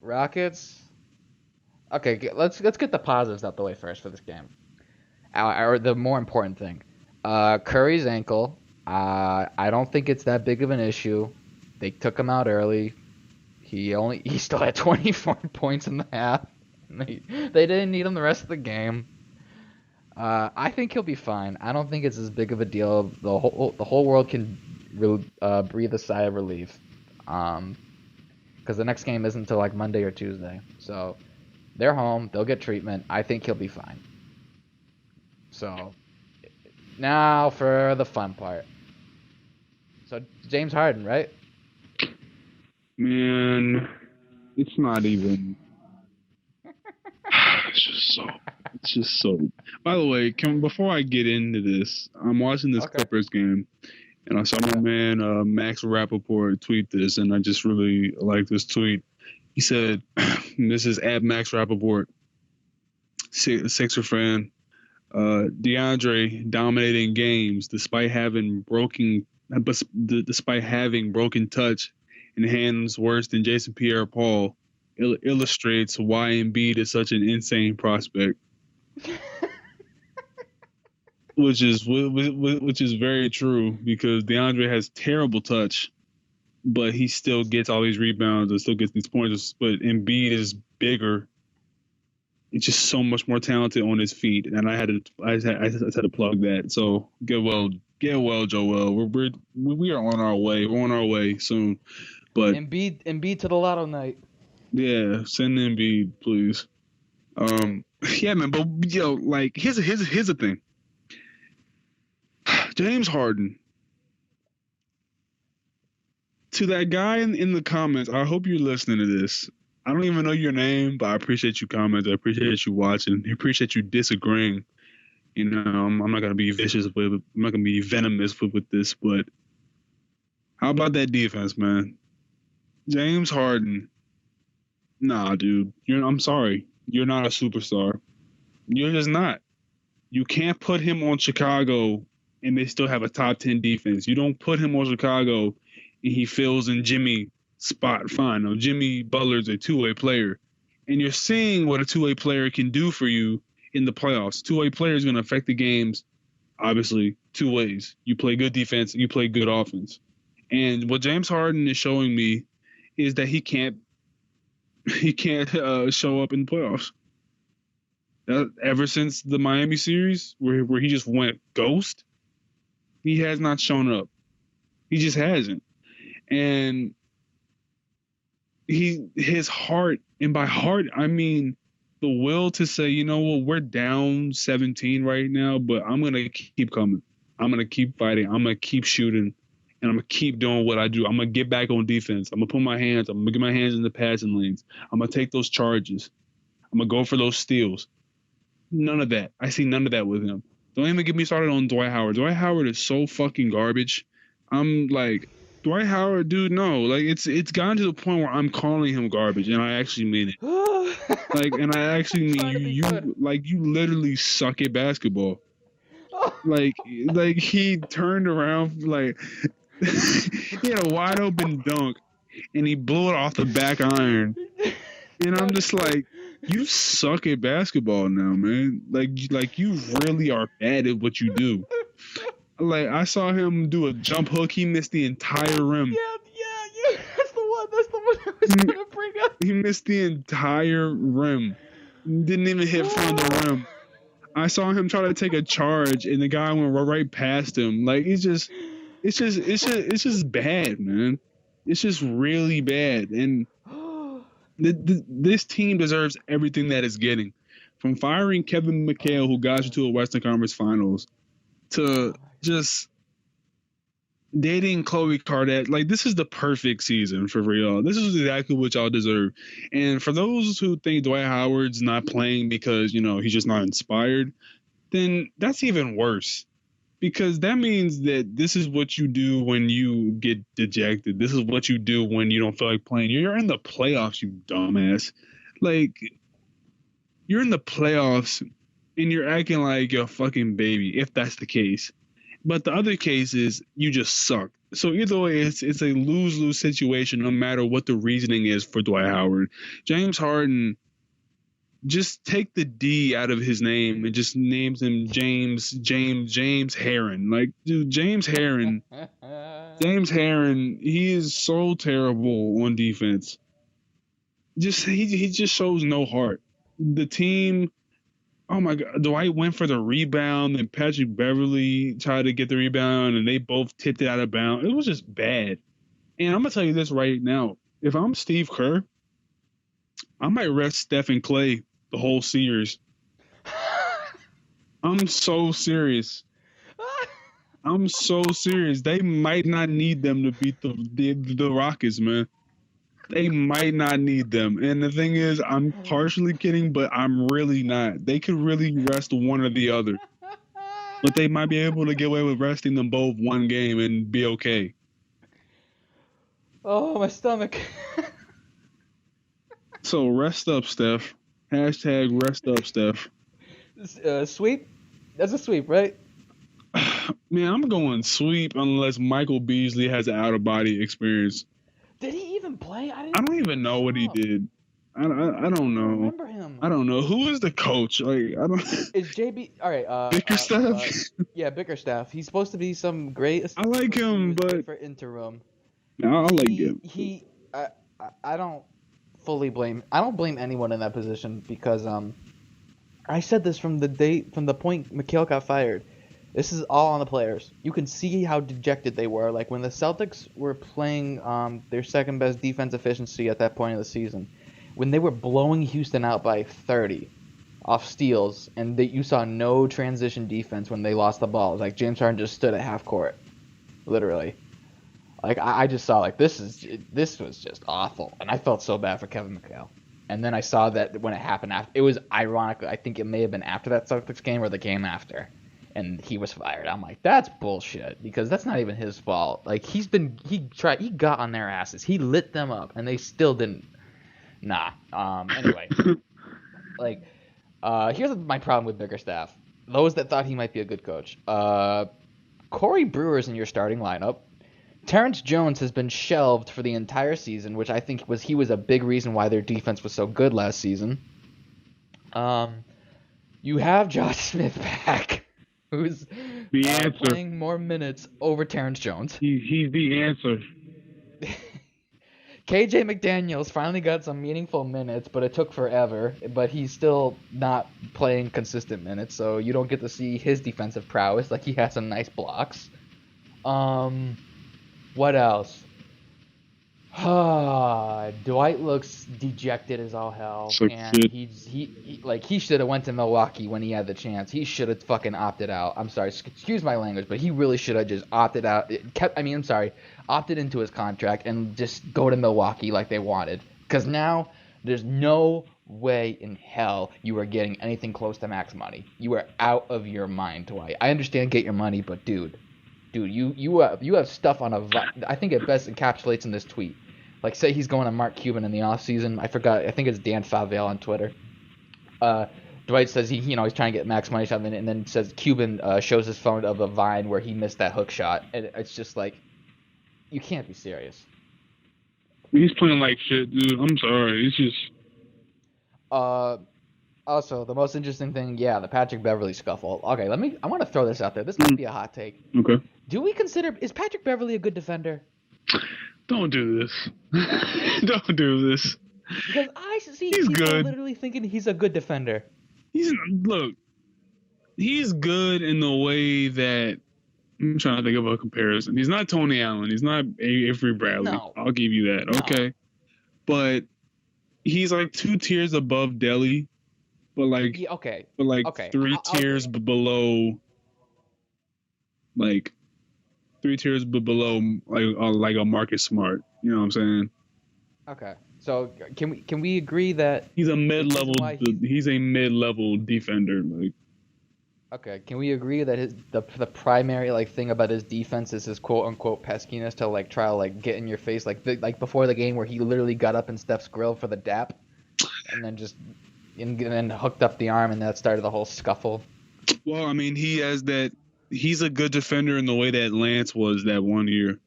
Rockets. Okay, let's get the positives out the way first for this game. Or the more important thing, Curry's ankle. I don't think it's that big of an issue. They took him out early. He still had 24 points in the half. They didn't need him the rest of the game. I think he'll be fine. I don't think it's as big of a deal. The whole world can breathe a sigh of relief. Because the next game isn't until like Monday or Tuesday. So they're home. They'll get treatment. I think he'll be fine. So now for the fun part. So James Harden, right? Man, it's not even. It's just so. By the way, before I get into this, I'm watching this Clippers game, and I saw my man Max Rappaport tweet this, and I just really like this tweet. He said, "This is at Max Rappaport, Sixer fan. DeAndre dominating games despite having broken touch and hands worse than Jason Pierre-Paul illustrates why Embiid is such an insane prospect." which is very true, because DeAndre has terrible touch, but he still gets all these rebounds and still gets these points. But Embiid is bigger. It's just so much more talented on his feet, and I just had to plug that. So get well, Joel. We are on our way. We're on our way soon. But Embiid to the lotto night. Yeah, send Embiid, please. Yeah, man. But like here's the thing. James Harden. To that guy in the comments, I hope you're listening to this. I don't even know your name, but I appreciate you commenting. I appreciate you watching. I appreciate you disagreeing. I'm not gonna be vicious with it. I'm not gonna be venomous with this, but how about that defense, man? James Harden. Nah, dude. I'm sorry. You're not a superstar. You're just not. You can't put him on Chicago and they still have a top 10 defense. You don't put him on Chicago and he fills in Jimmy spot. Fine. No, Jimmy Butler's a two-way player. And you're seeing what a two-way player can do for you in the playoffs. Two-way player is going to affect the games, obviously, two ways. You play good defense, you play good offense. And what James Harden is showing me is that he can't show up in the playoffs. Ever since the Miami series, where he just went ghost, he has not shown up. He just hasn't. And his heart, and by heart, I mean the will to say, you know what, we're down 17 right now, but I'm going to keep coming. I'm going to keep fighting. I'm going to keep shooting. And I'm going to keep doing what I do. I'm going to get back on defense. I'm going to I'm going to get my hands in the passing lanes. I'm going to take those charges. I'm going to go for those steals. None of that. I see none of that with him. Don't even get me started on Dwight Howard. Dwight Howard is so fucking garbage. I'm like, Dwight Howard, dude, no. Like, it's gotten to the point where I'm calling him garbage, and I actually mean it. And I actually mean you literally suck at basketball. Like he turned around, like he had a wide open dunk and he blew it off the back iron. And I'm just like, you suck at basketball now, man. Like you really are bad at what you do. Like, I saw him do a jump hook. He missed the entire rim. Yeah. That's the one I was gonna bring up. He missed the entire rim. Didn't even hit from the rim. I saw him try to take a charge, and the guy went right past him. Like, it's just bad, man. It's just really bad, and this team deserves everything that it's getting. From firing Kevin McHale, who got you to a Western Conference Finals, to just dating Khloe Kardashian. Like, this is the perfect season for real. This is exactly what y'all deserve. And for those who think Dwight Howard's not playing because, he's just not inspired, then that's even worse. Because that means that this is what you do when you get dejected. This is what you do when you don't feel like playing. You're in the playoffs, you dumbass. Like, you're in the playoffs and you're acting like a fucking baby, if that's the case. But the other case is you just suck. So either way, it's a lose-lose situation no matter what the reasoning is for Dwight Howard. James Harden, just take the D out of his name and just names him James Heron. Like, dude, James Heron, he is so terrible on defense. He just shows no heart. The team, oh my God, Dwight went for the rebound and Patrick Beverly tried to get the rebound and they both tipped it out of bounds. It was just bad. And I'm gonna tell you this right now: if I'm Steve Kerr, I might rest Steph and Clay the whole series. I'm so serious. I'm so serious. They might not need them to beat the Rockets, man. They might not need them. And the thing is, I'm partially kidding, but I'm really not. They could really rest one or the other. But they might be able to get away with resting them both one game and be okay. Oh, my stomach. So rest up, Steph. Hashtag rest up, Steph. Sweep? That's a sweep, right? Man, I'm going sweep unless Michael Beasley has an out-of-body experience. Did he even play? I don't even know what he did. I don't know. I remember him. I don't know. Who is the coach? Like, I don't. Is JB all right? Bickerstaff? Yeah, Bickerstaff. He's supposed to be some great. I like him, but for interim. I like him. I don't fully blame. I don't blame anyone in that position because I said this from the point Mikhail got fired. This is all on the players. You can see how dejected they were. Like when the Celtics were playing their second best defense efficiency at that point of the season, when they were blowing Houston out by 30 off steals, and you saw no transition defense when they lost the ball. It was like James Harden just stood at half court, literally. Like I just saw like this was just awful, and I felt so bad for Kevin McHale. And then I saw that when it happened after, it was ironic. I think it may have been after that Celtics game or the game after. And he was fired. I'm like, that's bullshit because that's not even his fault. Like he got on their asses. He lit them up, and they still didn't. Nah. Anyway, like, here's my problem with Bickerstaff. Those that thought he might be a good coach. Corey Brewer's in your starting lineup. Terrence Jones has been shelved for the entire season, which I think was a big reason why their defense was so good last season. You have Josh Smith back. Who's playing more minutes over Terrence Jones. He's the answer. KJ McDaniels finally got some meaningful minutes, but it took forever. But he's still not playing consistent minutes, so you don't get to see his defensive prowess. Like he has some nice blocks. What else? Dwight looks dejected as all hell, and he should have went to Milwaukee when he had the chance. He should have fucking opted out. I'm sorry, excuse my language, but he really should have just opted out. Opted into his contract and just go to Milwaukee like they wanted. Because now there's no way in hell you are getting anything close to max money. You are out of your mind, Dwight. I understand get your money, but dude, you have stuff on I think it best encapsulates in this tweet. Like, say he's going to Mark Cuban in the offseason. I think it's Dan Favale on Twitter. Dwight says he's trying to get max money something, and then says Cuban shows his phone of a Vine where he missed that hook shot, and it's just like, you can't be serious. He's playing like shit, dude. I'm sorry. It's just. Also, the most interesting thing, the Patrick Beverly scuffle. Okay, I want to throw this out there. This might be a hot take. Okay. Is Patrick Beverly a good defender? Don't do this. Don't do this. Because I see he's people good. Literally thinking he's a good defender. He's good in the way that I'm trying to think of a comparison. He's not Tony Allen. He's not Avery Bradley. No. I'll give you that. No. Okay. But he's like 2 tiers above Delhi. But like three tiers below. Like 3 tiers below like a Marcus Smart. You know what I'm saying? Okay. So can we agree that he's a mid-level he's a mid-level defender, like. Okay, can we agree that the primary thing about his defense is his quote unquote peskiness to try to get in your face like before the game where he literally got up in Steph's grill for the dap and then hooked up the arm and that started the whole scuffle? Well, I mean, he's a good defender in the way that Lance was that one year.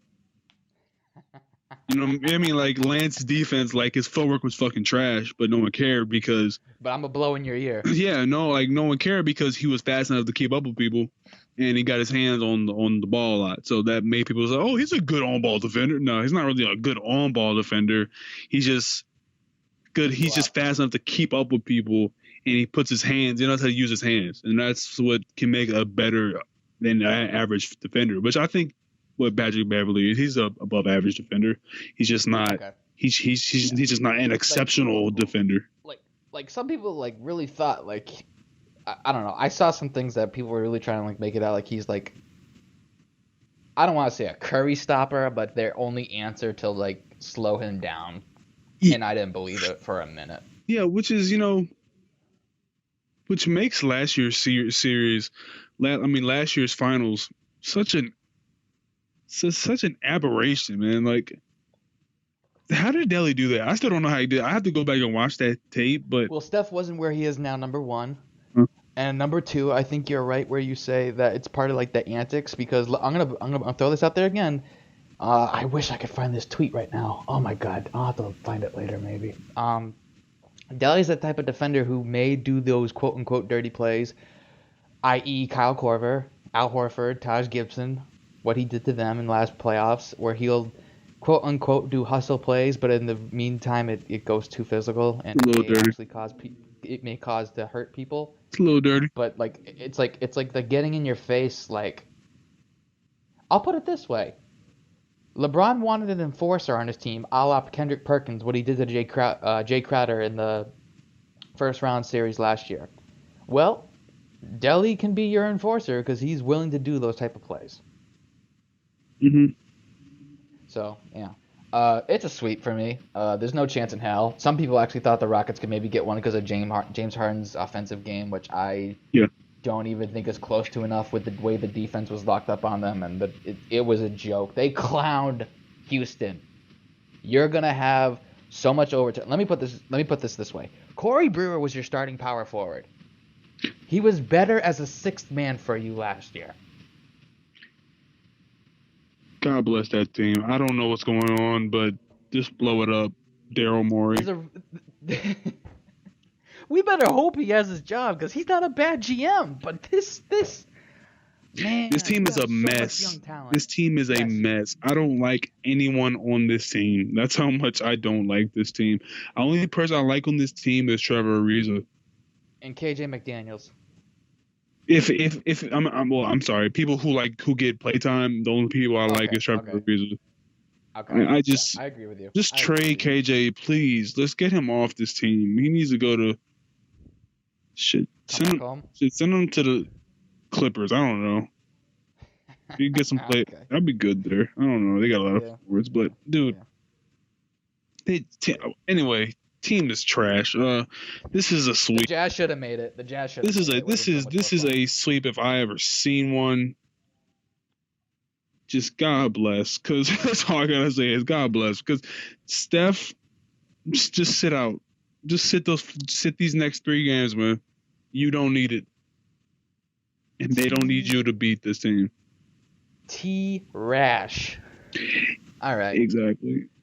You know what I mean? Like Lance's defense, like his footwork was fucking trash, but no one cared because But I'm a blow in your ear. yeah, no, like no one cared because he was fast enough to keep up with people, and he got his hands on the ball a lot. So that made people say, "Oh, he's a good on ball defender." No, he's not really a good on ball defender. He's just good. He's just fast enough to keep up with people, and he puts his hands. He knows how to use his hands, and that's what can make a better than an average defender. Which I think what Patrick Beverly is. He's a above average defender. He's just not. Okay. He's just not an exceptional defender. Like some people like really thought like I don't know. I saw some things that people were really trying to like make it out like he's like I don't want to say a Curry stopper, but their only answer to like slow him down. Yeah. And I didn't believe it for a minute. Yeah, which is which makes last year's series, last year's finals such an aberration, man. Like, how did Delhi do that? I still don't know how he did. I have to go back and watch that tape, but well, Steph wasn't where he is now, number one. Huh? And number two, I think you're right where you say that it's part of like the antics because I'm gonna throw this out there again. I wish I could find this tweet right now. Oh my god, I'll have to find it later maybe. Delly's the type of defender who may do those quote unquote dirty plays, i.e. Kyle Korver, Al Horford, Taj Gibson, what he did to them in the last playoffs, where he'll quote unquote do hustle plays, but in the meantime it goes too physical and it may cause to hurt people. It's a little dirty. But like it's like the getting in your face. Like I'll put it this way: LeBron wanted an enforcer on his team, a la Kendrick Perkins, what he did to Jay Crowder in the first round series last year. Well, Delly can be your enforcer because he's willing to do those type of plays. Mm-hmm. So yeah, it's a sweep for me. There's no chance in hell. Some people actually thought the Rockets could maybe get one because of James Harden's offensive game, which I don't even think is close to enough with the way the defense was locked up on them, and it was a joke. They clowned Houston. You're gonna have so much overtime. Let me put this way: Corey Brewer was your starting power forward. He was better as a sixth man for you last year. God bless that team. I don't know what's going on, but just blow it up, Daryl Morey. We better hope he has his job because he's not a bad GM. But this team is a mess. This team is a mess. I don't like anyone on this team. That's how much I don't like this team. The only person I like on this team is Trevor Ariza and KJ McDaniels. If I'm sorry, people who get playtime, the only people I like is Trevor Ariza. Okay. I agree with you. Just trade KJ, please. Let's get him off this team. He needs to go to shit. Send him to the Clippers. I don't know. You get some play. Okay. That'd be good there. I don't know. They got a lot of forwards, but dude, anyway. Team is trash. This is a sweep. The Jazz should have made it. This is a sweep if I ever seen one. Just God bless, because that's all I gotta say is God bless. Because Steph, just sit out. Just sit these next 3 games, man. You don't need it, and they don't need you to beat this team. T-Rash. All right. Exactly.